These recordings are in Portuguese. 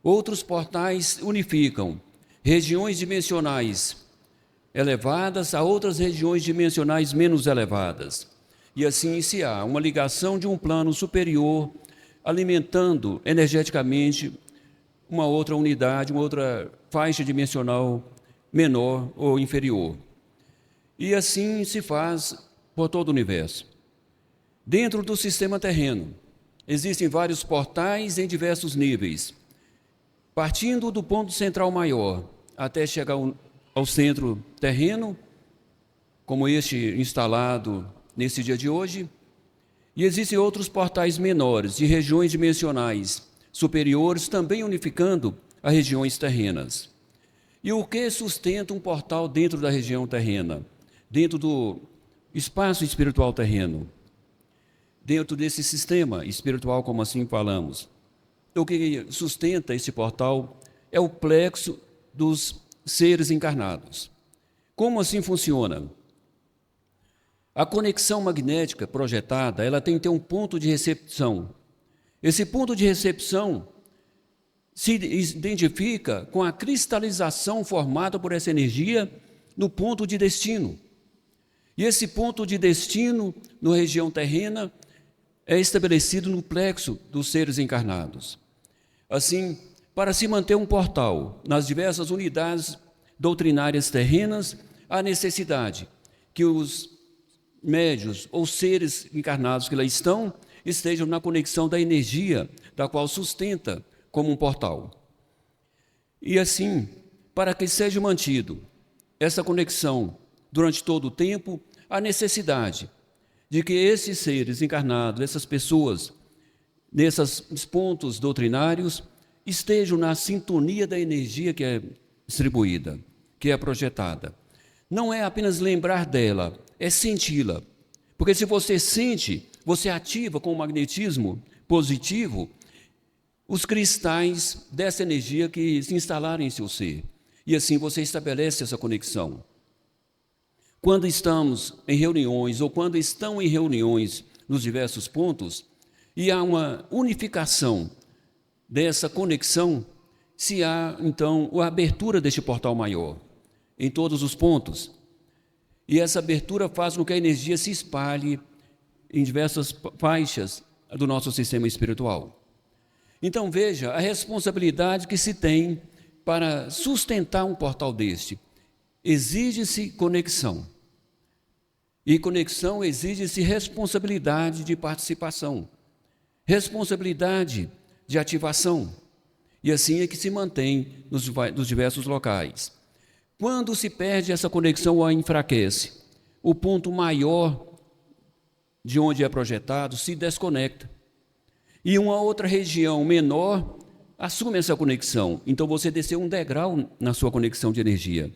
Outros portais unificam regiões dimensionais elevadas a outras regiões dimensionais menos elevadas. E assim se há uma ligação de um plano superior, alimentando energeticamente uma outra unidade, uma outra faixa dimensional menor ou inferior. E assim se faz por todo o universo. Dentro do sistema terreno, existem vários portais em diversos níveis, partindo do ponto central maior até chegar ao centro terreno, como este instalado nesse dia de hoje, e existem outros portais menores, de regiões dimensionais superiores, também unificando as regiões terrenas. E o que sustenta um portal dentro da região terrena? Dentro do espaço espiritual terreno? Dentro desse sistema espiritual, como assim falamos? O que sustenta esse portal é o plexo dos seres encarnados. Como assim funciona? A conexão magnética projetada, ela tem que ter um ponto de recepção. Esse ponto de recepção se identifica com a cristalização formada por essa energia no ponto de destino. E esse ponto de destino, na região terrena, é estabelecido no plexo dos seres encarnados. Assim, para se manter um portal nas diversas unidades doutrinárias terrenas, há necessidade que os médios ou seres encarnados que lá estejam na conexão da energia, da qual sustenta como um portal. E assim, para que seja mantido essa conexão durante todo o tempo, há necessidade de que esses seres encarnados, essas pessoas, nesses pontos doutrinários, estejam na sintonia da energia que é distribuída, que é projetada. Não é apenas lembrar dela, é senti-la. Porque se você sente, você ativa com o magnetismo positivo os cristais dessa energia que se instalaram em seu ser. E assim você estabelece essa conexão. Quando estamos em reuniões ou quando estão em reuniões nos diversos pontos e há uma unificação dessa conexão, se há então a abertura deste portal maior em todos os pontos. E essa abertura faz com que a energia se espalhe em diversas faixas do nosso sistema espiritual. Então veja a responsabilidade que se tem para sustentar um portal deste. Exige-se conexão. E conexão exige-se responsabilidade de participação, responsabilidade de ativação. E assim é que se mantém nos diversos locais. Quando se perde essa conexão ou a enfraquece, o ponto maior de onde é projetado se desconecta. E uma outra região menor assume essa conexão. Então você desceu um degrau na sua conexão de energia.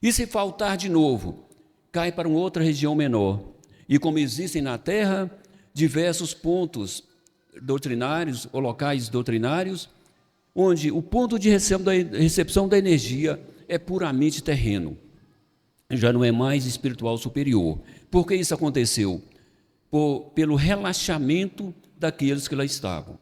E se faltar de novo, cai para uma outra região menor. E como existem na Terra diversos pontos doutrinários ou locais doutrinários, onde o ponto de recepção da energia é puramente terreno, já não é mais espiritual superior. Por que isso aconteceu? Pelo relaxamento daqueles que lá estavam.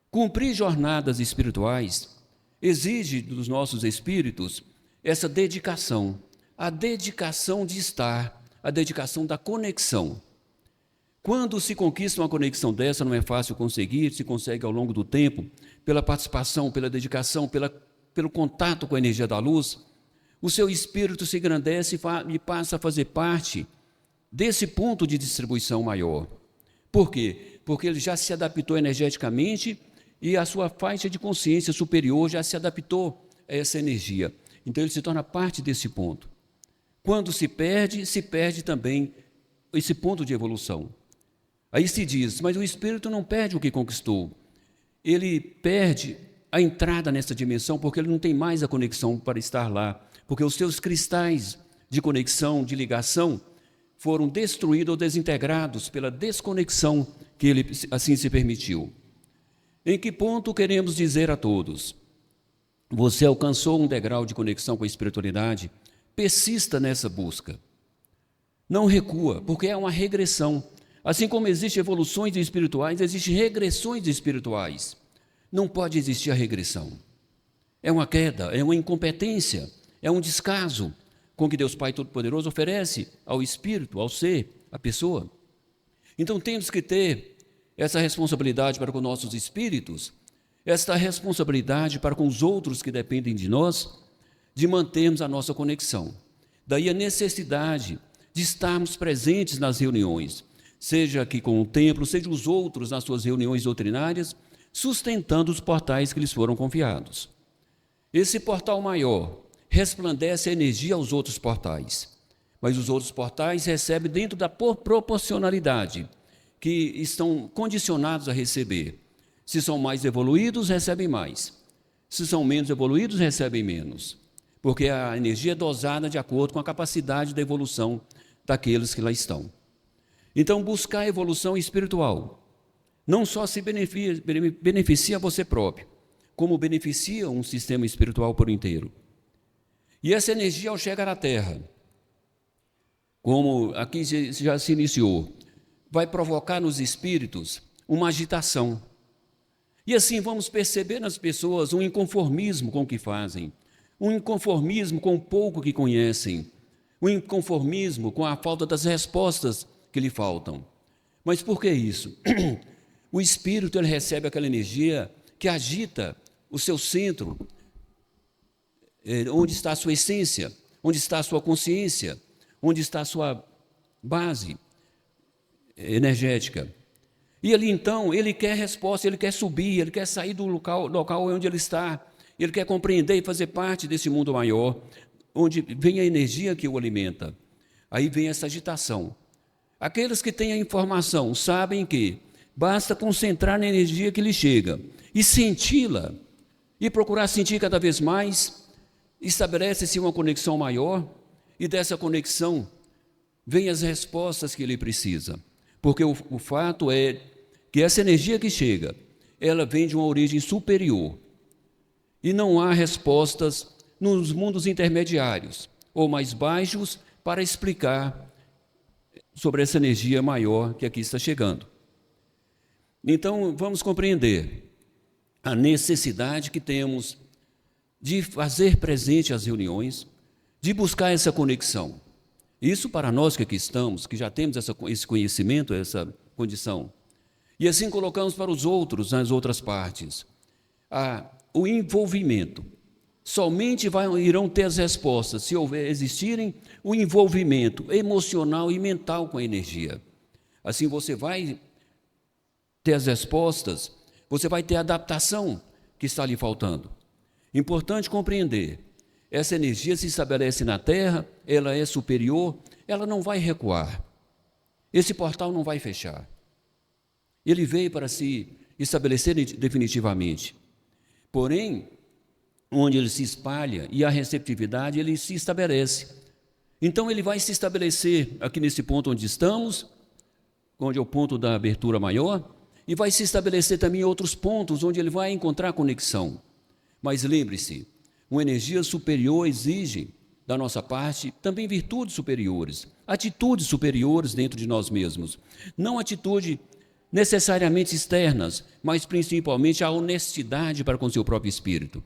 Cumprir jornadas espirituais exige dos nossos espíritos essa dedicação, a dedicação de estar, a dedicação da conexão. Quando se conquista uma conexão dessa, não é fácil conseguir, se consegue ao longo do tempo, pela participação, pela dedicação, pelo contato com a energia da luz, o seu espírito se engrandece e passa a fazer parte desse ponto de distribuição maior. Por quê? Porque ele já se adaptou energeticamente e a sua faixa de consciência superior já se adaptou a essa energia. Então ele se torna parte desse ponto. Quando se perde também esse ponto de evolução. Aí se diz, mas o espírito não perde o que conquistou. Ele perde a entrada nessa dimensão porque ele não tem mais a conexão para estar lá. Porque os seus cristais de conexão, de ligação, foram destruídos ou desintegrados pela desconexão que ele assim se permitiu. Em que ponto queremos dizer a todos? Você alcançou um degrau de conexão com a espiritualidade? Persista nessa busca. Não recua, porque é uma regressão. Assim como existem evoluções espirituais, existem regressões espirituais. não pode existir a regressão. É uma queda, é uma incompetência, é um descaso com que Deus Pai Todo-Poderoso oferece ao espírito, ao ser, à pessoa. Então temos que ter essa responsabilidade para com nossos espíritos, esta responsabilidade para com os outros que dependem de nós, de mantermos a nossa conexão. Daí a necessidade de estarmos presentes nas reuniões, seja aqui com o templo, seja os outros nas suas reuniões doutrinárias, sustentando os portais que lhes foram confiados. Esse portal maior resplandece a energia aos outros portais, mas os outros portais recebem dentro da proporcionalidade que estão condicionados a receber. Se são mais evoluídos, recebem mais. Se são menos evoluídos, recebem menos, porque a energia é dosada de acordo com a capacidade da evolução daqueles que lá estão. Então, buscar a evolução espiritual não só se beneficia a você próprio, como beneficia um sistema espiritual por inteiro. E essa energia, ao chegar à Terra, como aqui já se iniciou, vai provocar nos espíritos uma agitação. E assim vamos perceber nas pessoas um inconformismo com o que fazem, um inconformismo com o pouco que conhecem, um inconformismo com a falta das respostas que lhe faltam. Mas por que isso? O espírito ele recebe aquela energia que agita o seu centro, onde está a sua essência, onde está a sua consciência, onde está a sua base energética. E ali então, ele quer resposta, ele quer subir, ele quer sair do local onde ele está, ele quer compreender e fazer parte desse mundo maior, onde vem a energia que o alimenta. Aí vem essa agitação. Aqueles que têm a informação sabem que basta concentrar na energia que lhe chega e senti-la, e procurar sentir cada vez mais, estabelece-se uma conexão maior, e dessa conexão vêm as respostas que ele precisa. Porque o fato é que essa energia que chega, ela vem de uma origem superior. E não há respostas nos mundos intermediários ou mais baixos para explicar sobre essa energia maior que aqui está chegando. Então, vamos compreender a necessidade que temos de fazer presente as reuniões, de buscar essa conexão. Isso para nós que aqui estamos, que já temos esse conhecimento, essa condição. E assim colocamos para os outros, nas outras partes. O envolvimento. Somente irão ter as respostas se existirem o envolvimento emocional e mental com a energia. Assim você vai ter as respostas, você vai ter a adaptação que está lhe faltando. Importante compreender, essa energia se estabelece na Terra, ela é superior, ela não vai recuar. Esse portal não vai fechar. Ele veio para se estabelecer definitivamente. Porém, onde ele se espalha e a receptividade, ele se estabelece. Então, ele vai se estabelecer aqui nesse ponto onde estamos, onde é o ponto da abertura maior, e vai se estabelecer também em outros pontos onde ele vai encontrar conexão. Mas lembre-se, uma energia superior exige da nossa parte também virtudes superiores, atitudes superiores dentro de nós mesmos. Não atitudes necessariamente externas, mas principalmente a honestidade para com o seu próprio espírito,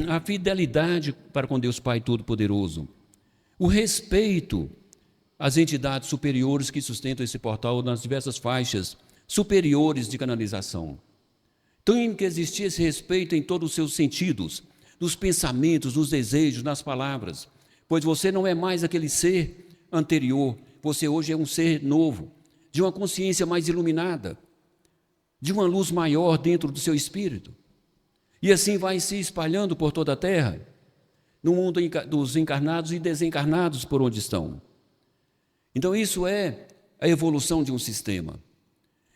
a fidelidade para com Deus Pai Todo-Poderoso, o respeito às entidades superiores que sustentam esse portal nas diversas faixas superiores de canalização. Tem que existir esse respeito em todos os seus sentidos, nos pensamentos, nos desejos, nas palavras, pois você não é mais aquele ser anterior, você hoje é um ser novo, de uma consciência mais iluminada, de uma luz maior dentro do seu espírito. E assim vai se espalhando por toda a Terra, no mundo dos encarnados e desencarnados por onde estão. Então isso é a evolução de um sistema.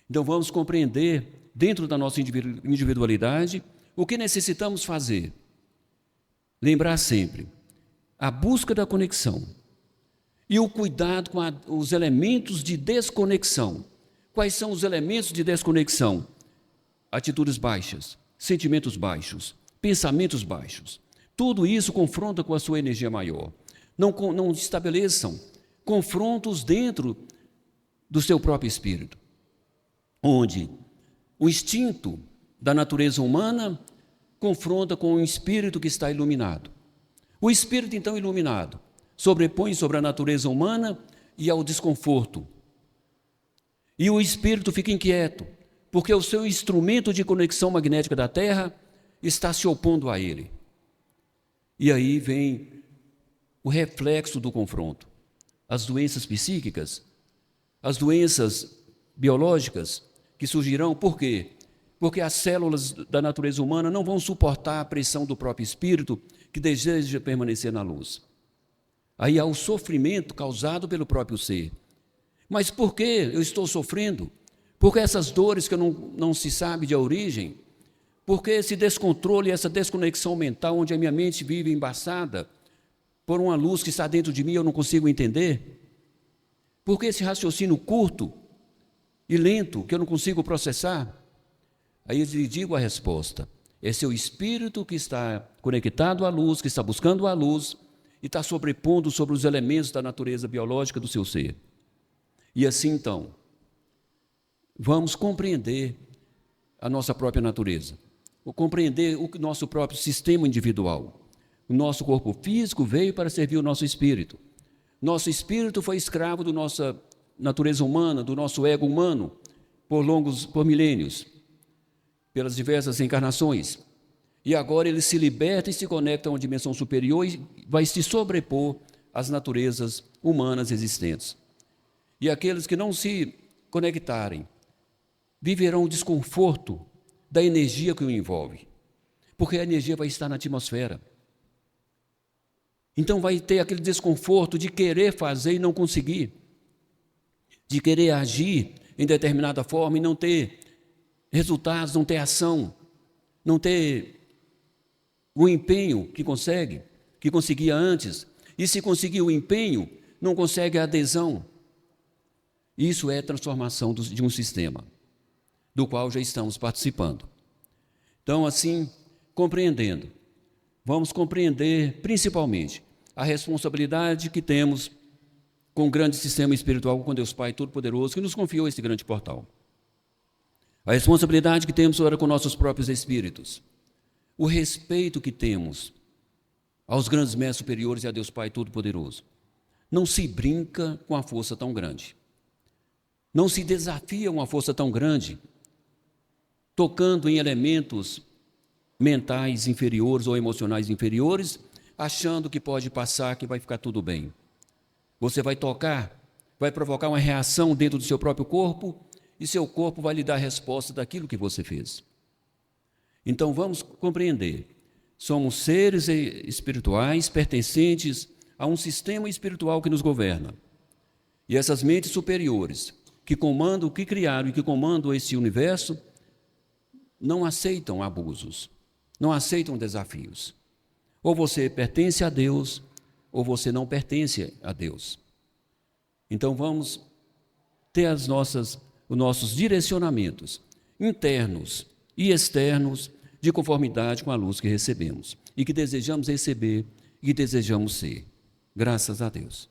Então vamos compreender, dentro da nossa individualidade, o que necessitamos fazer. Lembrar sempre a busca da conexão e o cuidado com os elementos de desconexão. Quais são os elementos de desconexão? Atitudes baixas, sentimentos baixos, pensamentos baixos. Tudo isso confronta com a sua energia maior. Não estabeleçam confrontos dentro do seu próprio espírito, onde o instinto da natureza humana confronta com o espírito que está iluminado. O espírito, então, iluminado, sobrepõe sobre a natureza humana e ao desconforto. E o espírito fica inquieto, porque o seu instrumento de conexão magnética da Terra está se opondo a ele. E aí vem o reflexo do confronto. As doenças psíquicas, as doenças biológicas que surgirão, por quê? Porque as células da natureza humana não vão suportar a pressão do próprio espírito que deseja permanecer na luz. Aí há o sofrimento causado pelo próprio ser. Mas por que eu estou sofrendo? Por que essas dores que não se sabe de origem? Por que esse descontrole, essa desconexão mental, onde a minha mente vive embaçada por uma luz que está dentro de mim e eu não consigo entender? Por que esse raciocínio curto e lento que eu não consigo processar? Aí eu lhe digo a resposta. É seu espírito que está conectado à luz, que está buscando a luz e está sobrepondo sobre os elementos da natureza biológica do seu ser. E assim, então, vamos compreender a nossa própria natureza, ou compreender o nosso próprio sistema individual. O nosso corpo físico veio para servir o nosso espírito. Nosso espírito foi escravo da nossa natureza humana, do nosso ego humano, por milênios, pelas diversas encarnações. E agora ele se liberta e se conecta a uma dimensão superior e vai se sobrepor às naturezas humanas existentes. E aqueles que não se conectarem viverão o desconforto da energia que o envolve, porque a energia vai estar na atmosfera. Então vai ter aquele desconforto de querer fazer e não conseguir, de querer agir em determinada forma e não ter resultados, não ter ação, não ter o empenho que conseguia antes. E se conseguir o empenho, não consegue a adesão. Isso é transformação de um sistema, do qual já estamos participando. Então, assim, compreendendo, vamos compreender principalmente a responsabilidade que temos com o grande sistema espiritual, com Deus Pai Todo-Poderoso, que nos confiou esse grande portal. A responsabilidade que temos para com nossos próprios espíritos. O respeito que temos aos grandes mestres superiores e a Deus Pai Todo-Poderoso. Não se brinca com a força tão grande. Não se desafia uma força tão grande, tocando em elementos mentais inferiores ou emocionais inferiores, achando que pode passar, que vai ficar tudo bem. Você vai tocar, vai provocar uma reação dentro do seu próprio corpo e seu corpo vai lhe dar a resposta daquilo que você fez. Então vamos compreender, somos seres espirituais pertencentes a um sistema espiritual que nos governa. E essas mentes superiores, que comandam, que criaram e que comandam esse universo, não aceitam abusos, não aceitam desafios. Ou você pertence a Deus, ou você não pertence a Deus. Então vamos ter os nossos direcionamentos internos e externos de conformidade com a luz que recebemos e que desejamos receber e que desejamos ser. Graças a Deus.